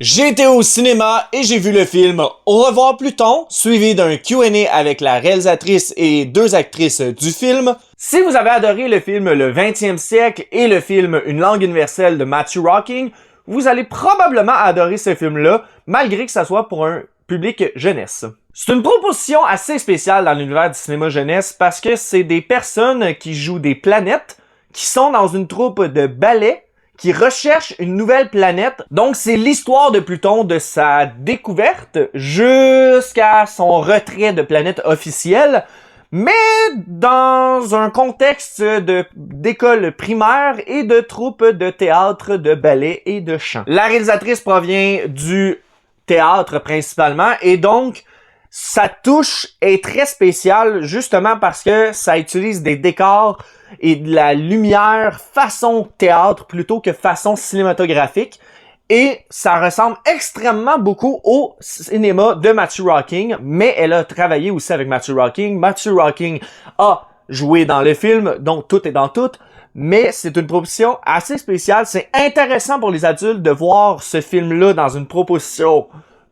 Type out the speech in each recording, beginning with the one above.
J'ai été au cinéma et j'ai vu le film Au revoir Pluton, suivi d'un Q&A avec la réalisatrice et deux actrices du film. Si vous avez adoré le film Le 20e siècle et le film Une langue universelle de Matthew Rocking, vous allez probablement adorer ce film-là, malgré que ça soit pour un public jeunesse. C'est une proposition assez spéciale dans l'univers du cinéma jeunesse parce que c'est des personnes qui jouent des planètes, qui sont dans une troupe de ballet, qui recherche une nouvelle planète. Donc, c'est l'histoire de Pluton, de sa découverte jusqu'à son retrait de planète officielle, mais dans un contexte d'école primaire et de troupe de théâtre, de ballet et de chant. La réalisatrice provient du théâtre principalement, et donc, sa touche est très spéciale justement parce que ça utilise des décors et de la lumière façon théâtre plutôt que façon cinématographique. Et ça ressemble extrêmement beaucoup au cinéma de Matthew Rocking, mais elle a travaillé aussi avec Matthew Rocking. Matthew Rocking a joué dans le film, donc tout est dans tout. Mais c'est une proposition assez spéciale. C'est intéressant pour les adultes de voir ce film-là dans une proposition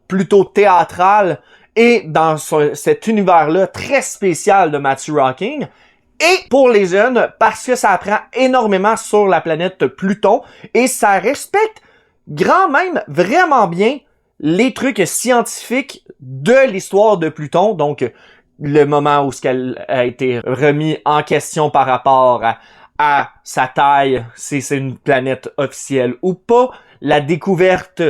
plutôt théâtrale et dans cet univers-là très spécial de Matthew Rocking. Et pour les jeunes, parce que ça apprend énormément sur la planète Pluton et ça respecte grand même vraiment bien les trucs scientifiques de l'histoire de Pluton. Donc, le moment où elle a été remis en question par rapport à sa taille, si c'est une planète officielle ou pas, la découverte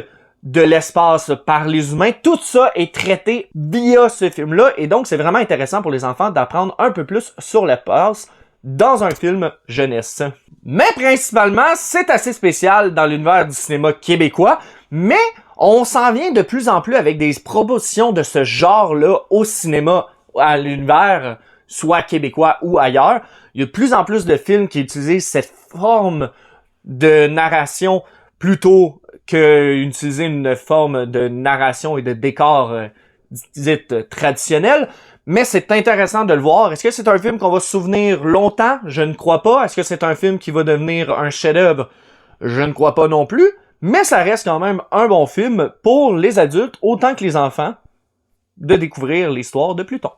de l'espace par les humains, tout ça est traité via ce film-là, et donc c'est vraiment intéressant pour les enfants d'apprendre un peu plus sur l'espace dans un film jeunesse. Mais principalement, c'est assez spécial dans l'univers du cinéma québécois, mais on s'en vient de plus en plus avec des propositions de ce genre-là au cinéma, à l'univers, soit québécois ou ailleurs. Il y a de plus en plus de films qui utilisent cette forme de narration plutôt que utiliser une forme de narration et de décor dite traditionnelle. Mais c'est intéressant de le voir. Est-ce que c'est un film qu'on va se souvenir longtemps? Je ne crois pas. Est-ce que c'est un film qui va devenir un chef-d'œuvre? Je ne crois pas non plus. Mais ça reste quand même un bon film pour les adultes autant que les enfants de découvrir l'histoire de Pluton.